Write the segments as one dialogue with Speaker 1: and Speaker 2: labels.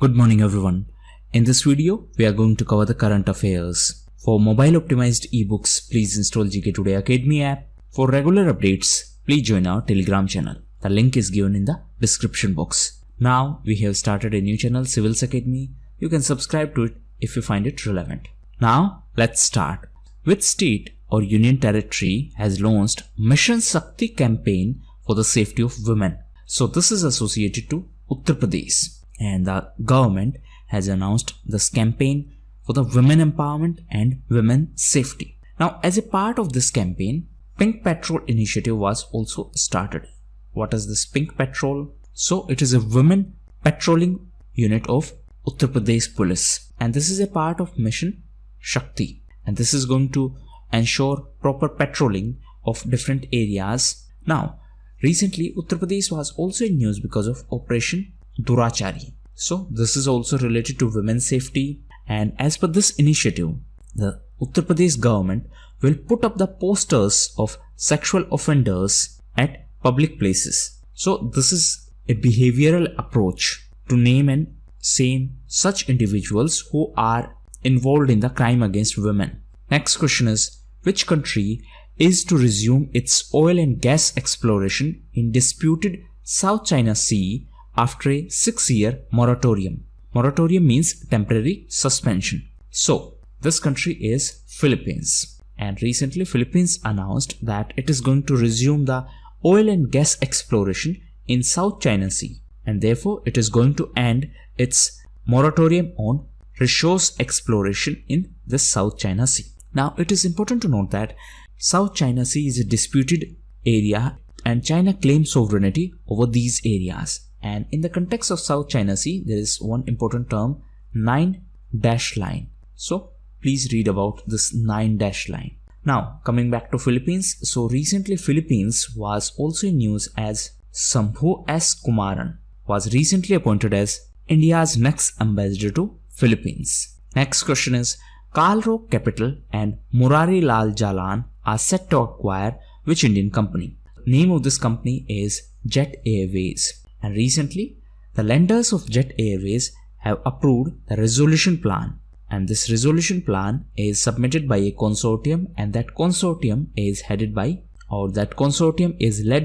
Speaker 1: Good morning everyone. In this video, we are going to cover the current affairs. For mobile optimized ebooks, please install GKToday Academy app. For regular updates, please join our Telegram channel. The link is given in the description box. Now, we have started a new channel, Civils Academy. You can subscribe to it if you find it relevant. Now, let's start. Which state or union territory has launched Mission Shakti campaign for the safety of women? So this is associated to Uttar Pradesh. And the government has announced this campaign for the women empowerment and women safety. Now, as a part of this campaign, Pink Patrol initiative was also started. What is this Pink Patrol? So, it is a women patrolling unit of Uttar Pradesh Police, and this is a part of Mission Shakti, and this is going to ensure proper patrolling of different areas. Now, recently Uttar Pradesh was also in news because of Operation Durachari. So this is also related to women's safety, and as per this initiative, the Uttar Pradesh government will put up the posters of sexual offenders at public places. So this is a behavioral approach to name and shame such individuals who are involved in the crime against women. Next question is, which country is to resume its oil and gas exploration in disputed South China Sea after a 6-year moratorium? Moratorium means temporary suspension. So, this country is Philippines. And recently Philippines announced that it is going to resume the oil and gas exploration in South China Sea. And therefore, it is going to end its moratorium on resource exploration in the South China Sea. Now, it is important to note that South China Sea is a disputed area and China claims sovereignty over these areas. And in the context of South China Sea, there is one important term, 9-dash line. So please read about this 9-dash line. Now coming back to Philippines. So recently Philippines was also in news as Shambhu S. Kumaran was recently appointed as India's next ambassador to Philippines. Next question is, Kalrock Capital and Murari Jalan are set to acquire which Indian company? Name of this company is Jet Airways. And recently, the lenders of Jet Airways have approved the resolution plan, and this resolution plan is submitted by a consortium, and that consortium is led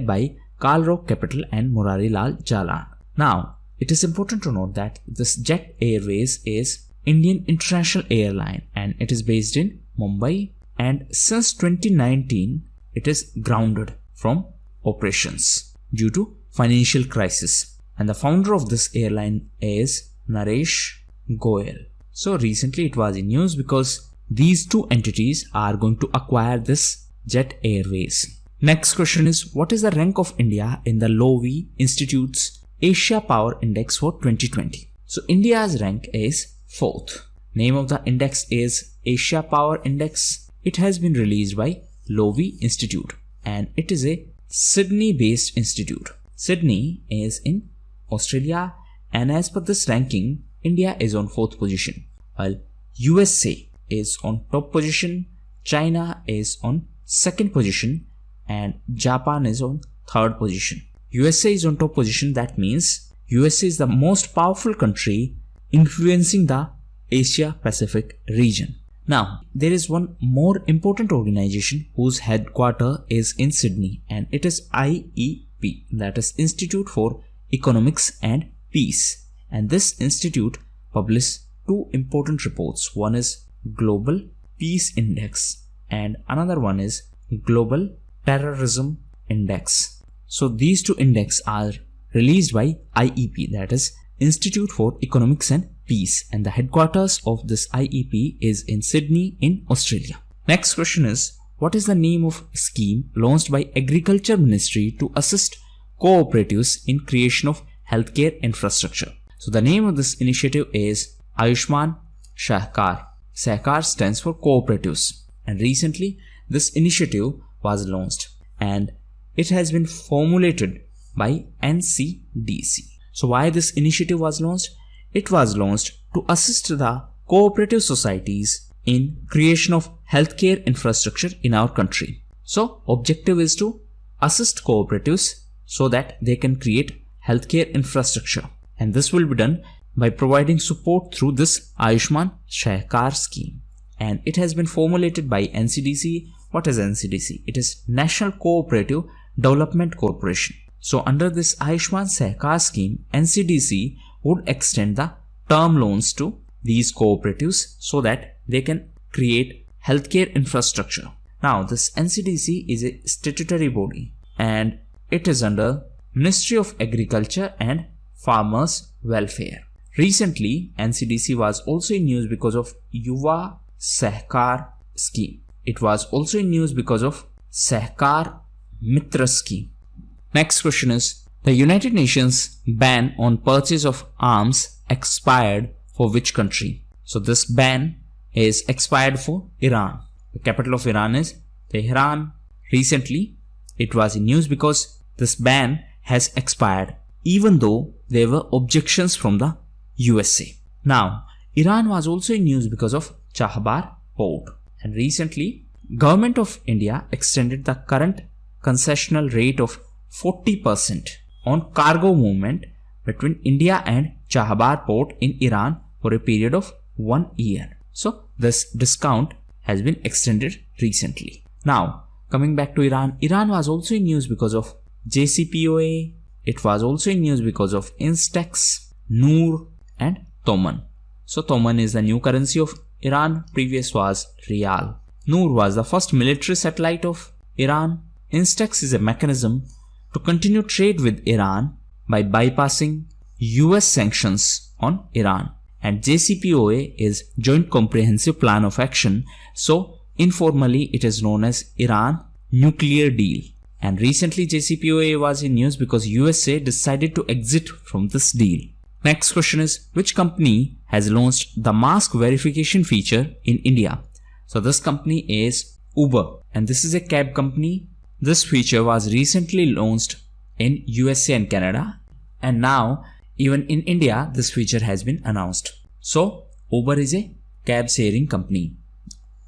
Speaker 1: by Kalrock Capital and Murari Jalan. Now, it is important to note that this Jet Airways is Indian International Airline and it is based in Mumbai, and since 2019, it is grounded from operations due to financial crisis, and the founder of this airline is Naresh Goyal. So recently it was in news because these two entities are going to acquire this Jet Airways. Next question is, what is the rank of India in the Lowy Institute's Asia Power Index for 2020? So India's rank is 4th. Name of the index is Asia Power Index. It has been released by Lowy Institute and it is a Sydney based institute. Sydney is in Australia, and as per this ranking, India is on 4th position, while USA is on top position, China is on 2nd position, and Japan is on 3rd position. USA is on top position, that means USA is the most powerful country influencing the Asia Pacific region. Now, there is one more important organization whose headquarters is in Sydney, and it is IEP, that is Institute for Economics and Peace. And this institute publishes two important reports. One is Global Peace Index and another one is Global Terrorism Index. So these two indexes are released by IEP, that is Institute for Economics and Peace, and the headquarters of this IEP is in Sydney in Australia. Next question is, what is the name of a scheme launched by Agriculture Ministry to assist cooperatives in creation of healthcare infrastructure? So the name of this initiative is Ayushman Sahkar. Sahkar stands for cooperatives, and recently this initiative was launched and it has been formulated by NCDC. So why this initiative was launched? It was launched to assist the cooperative societies in creation of healthcare infrastructure in our country. So objective is to assist cooperatives so that they can create healthcare infrastructure, and this will be done by providing support through this Ayushman Sahkar scheme. And it has been formulated by NCDC. What is NCDC? It is National Cooperative Development Corporation. So under this Ayushman Sahkar scheme, NCDC would extend the term loans to these cooperatives so that they can create healthcare infrastructure. Now this NCDC is a statutory body and it is under Ministry of Agriculture and Farmers Welfare. Recently, NCDC was also in news because of Yuva Sahkar scheme. It was also in news because of Sahkar Mitra scheme. Next question is, the United Nations ban on purchase of arms expired for which country? So this ban is expired for Iran. The capital of Iran is Tehran. Recently, it was in news because this ban has expired even though there were objections from the USA. Now, Iran was also in news because of Chahbar port. And recently, Government of India extended the current concessional rate of 40% on cargo movement between India and Chahbar port in Iran for a period of 1 year. So this discount has been extended recently. Now coming back to Iran, Iran was also in news because of JCPOA. It was also in news because of Instex, Noor and Toman. So Toman is the new currency of Iran. Previous was Rial. Noor was the first military satellite of Iran. Instex is a mechanism to continue trade with Iran by bypassing US sanctions on Iran. And JCPOA is Joint Comprehensive Plan of Action. So informally it is known as Iran Nuclear Deal. And recently JCPOA was in news because USA decided to exit from this deal. Next question is, which company has launched the mask verification feature in India? So this company is Uber, and this is a cab company. This feature was recently launched in USA and Canada, and now even in India this feature has been announced. So Uber is a cab sharing company.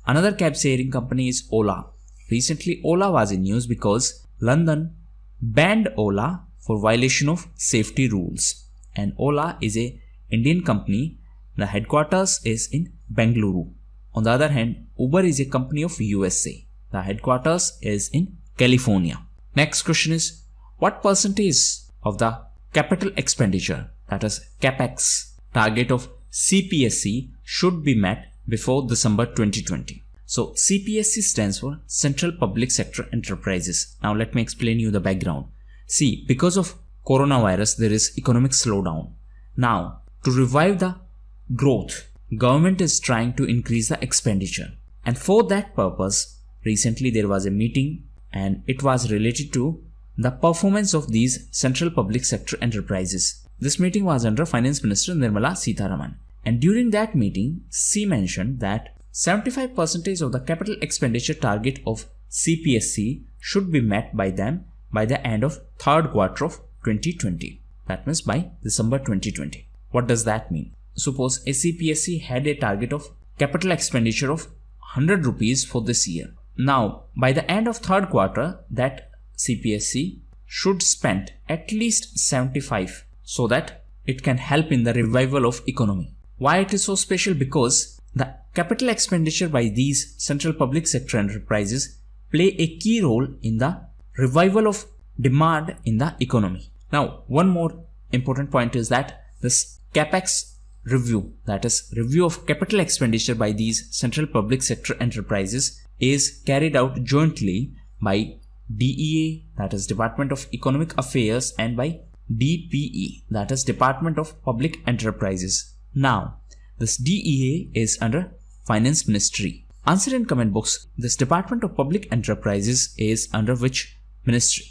Speaker 1: Another cab sharing company is Ola. Recently Ola was in news because London banned Ola for violation of safety rules. And Ola is a Indian company. The headquarters is in Bengaluru. On the other hand, Uber is a company of USA. The headquarters is in California. Next question is, what percentage of the capital expenditure, that is CapEx, target of CPSE should be met before December 2020? So CPSE stands for Central Public Sector Enterprises. Now let me explain you the background. See, because of coronavirus, there is economic slowdown. Now, to revive the growth, government is trying to increase the expenditure. And for that purpose, recently there was a meeting and it was related to the performance of these central public sector enterprises. This meeting was under Finance Minister Nirmala Sitharaman. And during that meeting, she mentioned that 75% of the capital expenditure target of CPSE should be met by them by the end of third quarter of 2020. That means by December 2020. What does that mean? Suppose a CPSE had a target of capital expenditure of 100 rupees for this year. Now, by the end of third quarter, that CPSE should spend at least 75 so that it can help in the revival of economy. Why it is so special? Because the capital expenditure by these central public sector enterprises play a key role in the revival of demand in the economy. Now, one more important point is that this CapEx review, that is review of capital expenditure by these central public sector enterprises, is carried out jointly by DEA, that is Department of Economic Affairs, and by DPE, that is Department of Public Enterprises. Now, this DEA is under Finance Ministry. Answer in comment box, this Department of Public Enterprises is under which ministry?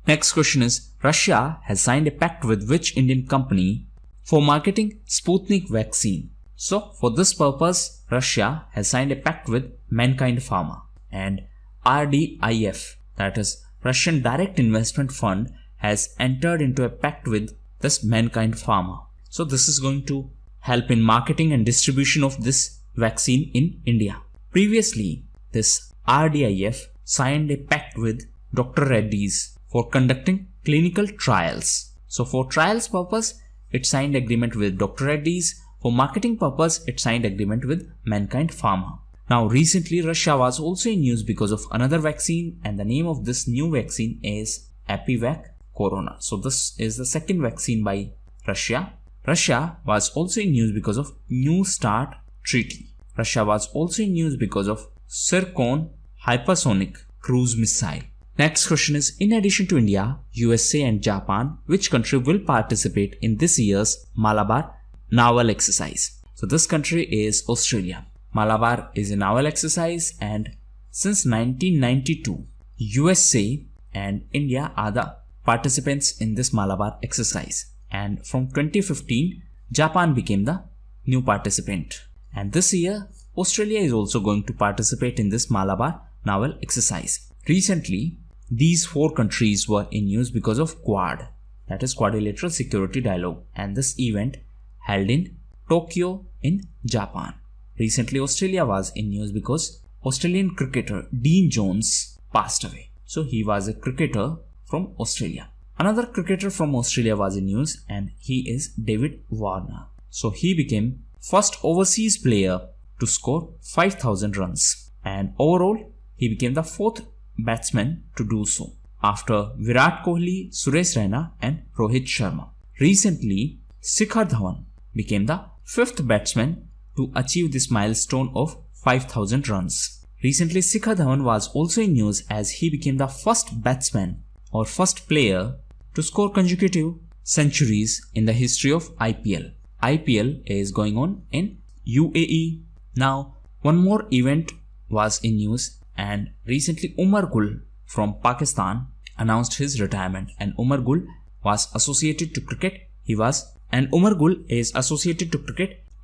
Speaker 1: Next question is, Russia has signed a pact with which Indian company for marketing Sputnik vaccine? So for this purpose, Russia has signed a pact with Mankind Pharma, and RDIF, that is Russian Direct Investment Fund, has entered into a pact with this Mankind Pharma. So this is going to help in marketing and distribution of this vaccine in India. Previously, this RDIF signed a pact with Dr. Reddy's for conducting clinical trials. So for trials purpose, it signed agreement with Dr. Reddy's. For marketing purpose, it signed agreement with Mankind Pharma. Now recently Russia was also in news because of another vaccine, and the name of this new vaccine is Epivac Corona. So this is the second vaccine by Russia. Russia was also in news because of New START Treaty. Russia was also in news because of Zircon hypersonic cruise missile. Next question is, in addition to India, USA and Japan, which country will participate in this year's Malabar Naval Exercise? So this country is Australia. Malabar is a naval exercise, and since 1992, USA and India are the participants in this Malabar exercise. And from 2015, Japan became the new participant. And this year, Australia is also going to participate in this Malabar Naval Exercise. Recently, these four countries were in news because of Quad, that is Quadrilateral Security Dialogue, and this event held in Tokyo in Japan. Recently, Australia was in news because Australian cricketer Dean Jones passed away. So he was a cricketer from Australia. Another cricketer from Australia was in news, and he is David Warner. So he became first overseas player to score 5,000 runs, and overall he became the fourth batsman to do so after Virat Kohli, Suresh Raina and Rohit Sharma. Recently, Shikhar Dhawan became the fifth batsman to achieve this milestone of 5,000 runs. Recently, Shikhar Dhawan was also in news as he became the first batsman or first player to score consecutive centuries in the history of IPL. IPL is going on in UAE. Now, one more event was in news, and recently Umar Gul from Pakistan announced his retirement, and Umar Gul was associated to cricket.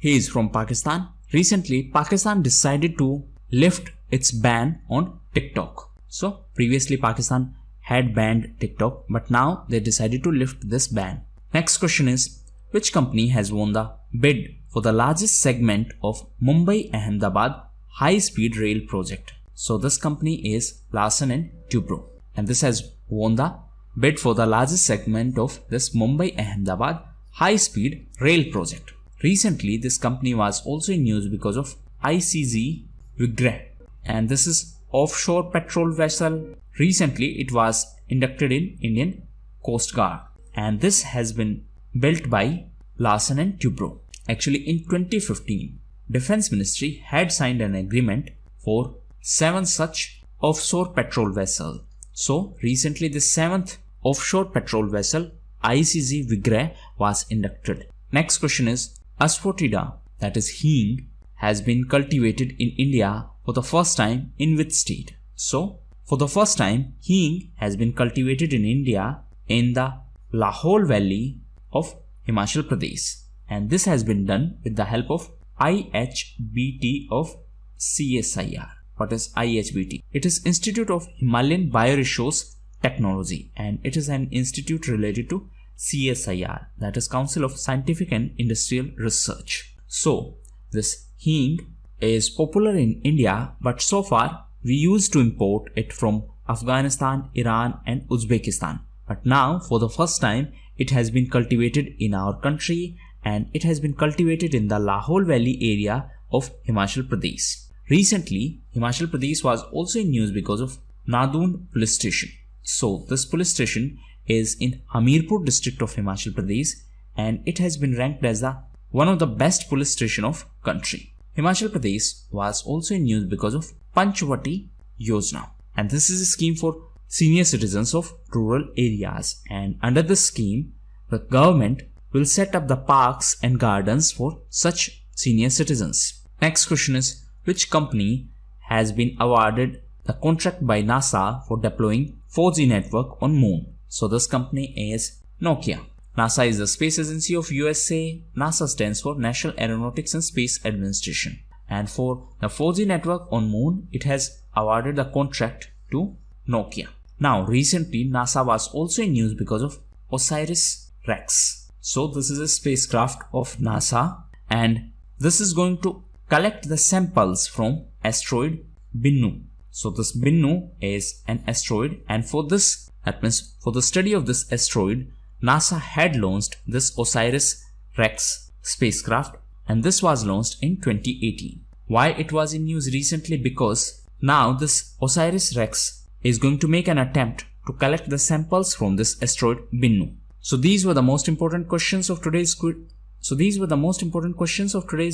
Speaker 1: He is from Pakistan. Recently, Pakistan decided to lift its ban on TikTok. So previously Pakistan had banned TikTok, but now they decided to lift this ban. Next question is, which company has won the bid for the largest segment of Mumbai-Ahmedabad high-speed rail project? So this company is Larsen & Toubro, and this has won the bid for the largest segment of this Mumbai-Ahmedabad high-speed rail project. Recently, this company was also in news because of ICZ Vigrah, and this is offshore patrol vessel. Recently, it was inducted in Indian Coast Guard, and this has been built by Larsen & Toubro. Actually, in 2015, Defense Ministry had signed an agreement for 7 such offshore patrol vessels. So recently, the 7th offshore patrol vessel ICZ Vigrah was inducted. Next question is, asafoetida, that is Heeng, has been cultivated in India for the first time in which state? So for the first time, Heeng has been cultivated in India in the Lahore Valley of Himachal Pradesh, and this has been done with the help of IHBT of CSIR. What is IHBT? It is Institute of Himalayan Bioresource Technology, and it is an institute related to CSIR, that is Council of Scientific and Industrial Research. So this Heeng is popular in India, but so far we used to import it from Afghanistan, Iran and Uzbekistan. But now for the first time it has been cultivated in our country, and it has been cultivated in the Lahore Valley area of Himachal Pradesh. Recently, Himachal Pradesh was also in news because of Nadund police station. So this police station is in Hamirpur district of Himachal Pradesh, and it has been ranked as the one of the best police station of country. Himachal Pradesh was also in news because of Panchvati Yojana, and this is a scheme for senior citizens of rural areas, and under this scheme the government will set up the parks and gardens for such senior citizens. Next question is, which company has been awarded the contract by NASA for deploying 4G network on Moon? So this company is Nokia. NASA is the space agency of USA. NASA stands for National Aeronautics and Space Administration. And for the 4G network on Moon, it has awarded the contract to Nokia. Now recently, NASA was also in news because of OSIRIS-REx. So this is a spacecraft of NASA, and this is going to collect the samples from asteroid Bennu. So this Bennu is an asteroid, and for this, that means for the study of this asteroid, NASA had launched this OSIRIS-REx spacecraft, and this was launched in 2018. Why it was in news recently? Because now this OSIRIS-REx is going to make an attempt to collect the samples from this asteroid Bennu. So these were the most important questions of today's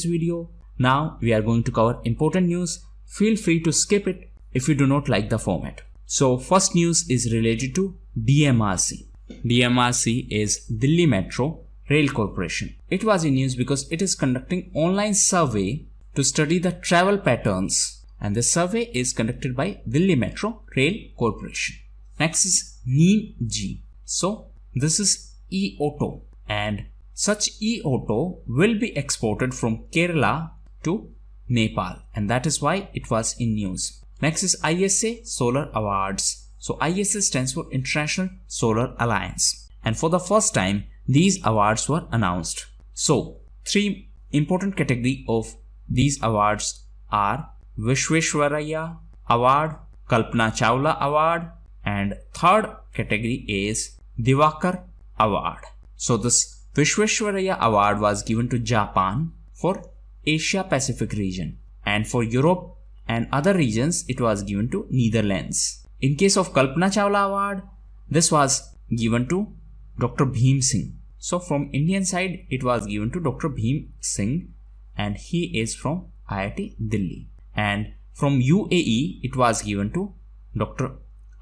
Speaker 1: video. Now we are going to cover important news. Feel free to skip it if you do not like the format. So first news is related to DMRC. DMRC is Delhi Metro Rail Corporation. It was in news because it is conducting online survey to study the travel patterns, and the survey is conducted by Delhi Metro Rail Corporation. Next is NEEM-G. So this is e-auto, and such e-auto will be exported from Kerala to Nepal, and that is why it was in news. Next is ISA Solar Awards. So ISA stands for International Solar Alliance, and for the first time these awards were announced. So three important categories of these awards are Vishweshwaraya Award, Kalpana Chawla Award, and third category is Diwakar Award. So this Vishweshwaraya Award was given to Japan for Asia Pacific region, and for Europe and other regions it was given to Netherlands. In case of Kalpana Chawla Award, this was given to Dr. Bhim Singh. So from Indian side it was given to Dr. Bhim Singh, and he is from IIT Delhi. And from UAE it was given to Dr.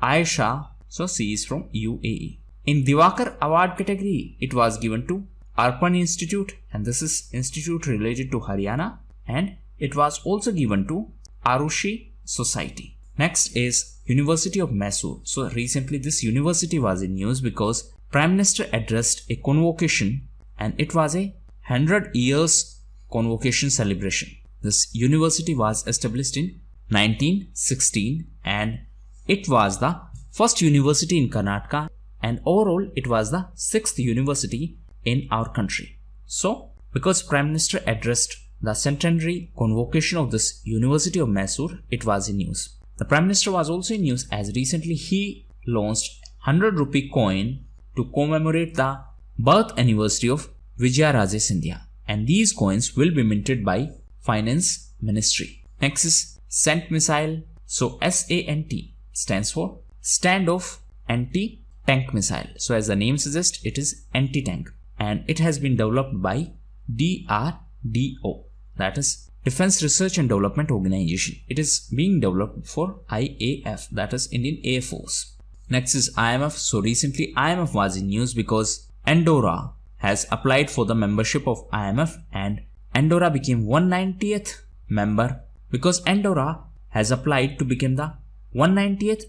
Speaker 1: Aisha, so she is from UAE. In Diwakar Award category it was given to Arpan Institute, and this is institute related to Haryana, and it was also given to Arushi Society. Next is University of Mysore. So recently this university was in news because Prime Minister addressed a convocation, and it was a 100 years convocation celebration. This university was established in 1916, and it was the first university in Karnataka, and overall it was the 6th university in our country. So because Prime Minister addressed the centenary convocation of this University of Mysore, it was in news. The Prime Minister was also in news as recently he launched 100 rupee coin to commemorate the birth anniversary of Vijayaraje Scindia, and these coins will be minted by Finance Ministry. Next is SANT missile. So SANT stands for Standoff Anti-Tank Missile. So as the name suggests, it is anti-tank, and it has been developed by DRDO, that is Defense Research and Development Organization. It is being developed for IAF, that is Indian Air Force. Next is IMF. So recently IMF was in news because Andorra has applied for the membership of IMF, and Andorra became 190th member because Andorra has applied to become the 190th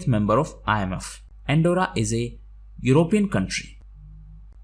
Speaker 1: member of IMF. Andorra is a European country,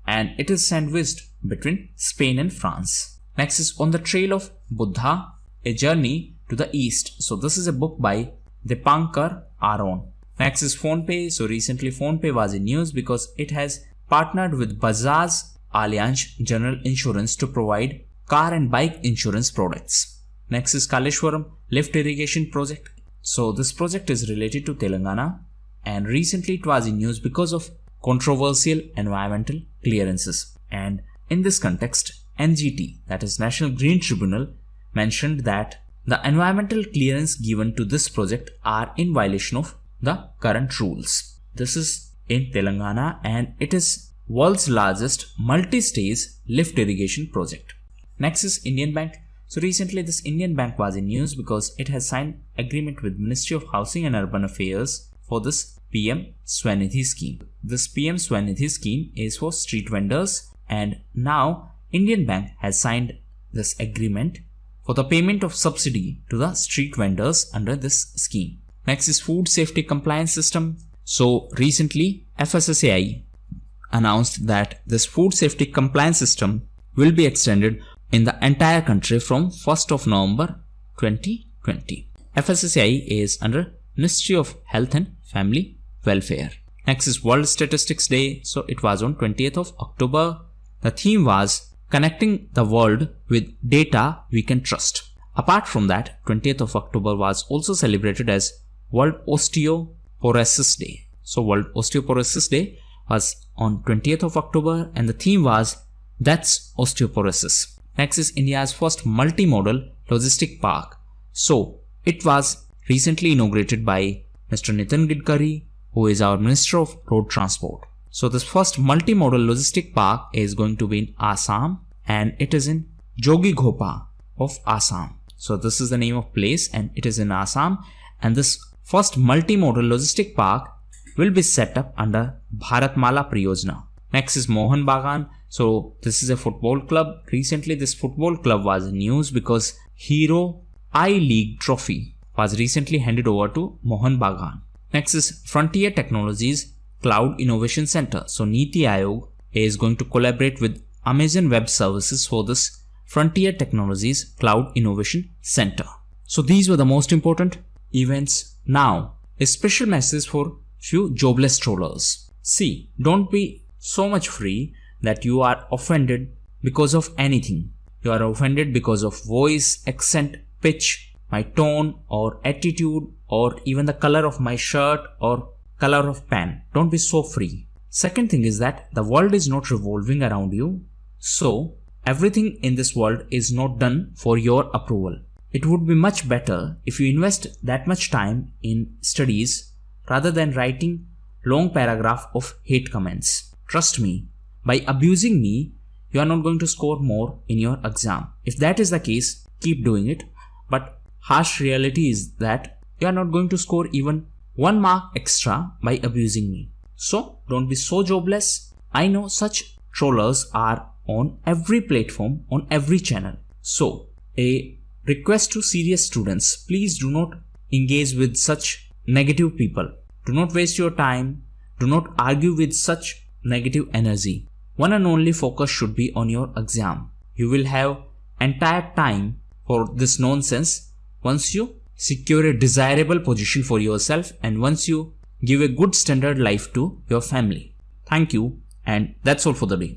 Speaker 1: and it is sandwiched between Spain and France. Next is On the Trail of Buddha, A Journey to the East. So this is a book by Dipankar Aron. Next is PhonePe. So recently PhonePe was in news because it has partnered with Bajaj Allianz General Insurance to provide car and bike insurance products. Next is Kaleshwaram Lift Irrigation Project. So this project is related to Telangana, and recently it was in news because of controversial environmental clearances. And in this context, NGT, that is National Green Tribunal, mentioned that the environmental clearance given to this project are in violation of the current rules. This is in Telangana, and it is world's largest multi-stage lift irrigation project. Next is Indian Bank. So recently this Indian Bank was in news because it has signed agreement with Ministry of Housing and Urban Affairs for this PM Swanidhi scheme. This PM Swanidhi scheme is for street vendors, and now Indian Bank has signed this agreement for the payment of subsidy to the street vendors under this scheme. Next is Food Safety Compliance System. So recently FSSAI announced that this Food Safety Compliance System will be extended in the entire country from 1st of November 2020. FSSAI is under Ministry of Health and Family Welfare. Next is World Statistics Day. So it was on 20th of October. The theme was connecting the world with data we can trust. Apart from that, 20th of October was also celebrated as World Osteoporosis Day. So World Osteoporosis Day was on 20th of October and the theme was That's Osteoporosis. Next is India's first multimodal logistic park. So it was recently inaugurated by Mr. Nitin Gadkari, who is our Minister of Road Transport. So this first multimodal logistic park is going to be in Assam and it is in Jogighopa of Assam. So this is the name of place and it is in Assam, and this first multimodal logistic park will be set up under Bharatmala Priyojana. Next is Mohan Bagan. So this is a football club. Recently this football club was in news because Hero I-League trophy was recently handed over to Mohan Bagan. Next is Frontier Technologies Cloud Innovation Center. So Niti Aayog is going to collaborate with Amazon Web Services for this Frontier Technologies Cloud Innovation Center. So these were the most important events. Now a special message for few jobless trollers. See, don't be so much free that you are offended because of anything. You are offended because of voice, accent, pitch, my tone or attitude, or even the color of my shirt or color of pen. Don't be so free. Second thing is that the world is not revolving around you. So everything in this world is not done for your approval. It would be much better if you invest that much time in studies rather than writing long paragraph of hate comments. Trust me, by abusing me, you are not going to score more in your exam. If that is the case, keep doing it. But harsh reality is that you are not going to score even 1 mark extra by abusing me. So don't be so jobless. I know such trollers are on every platform, on every channel. So a request to serious students, please do not engage with such negative people. Do not waste your time. Do not argue with such negative energy. One and only focus should be on your exam. You will have entire time for this nonsense once you secure a desirable position for yourself and once you give a good standard life to your family. Thank you, and that's all for the day.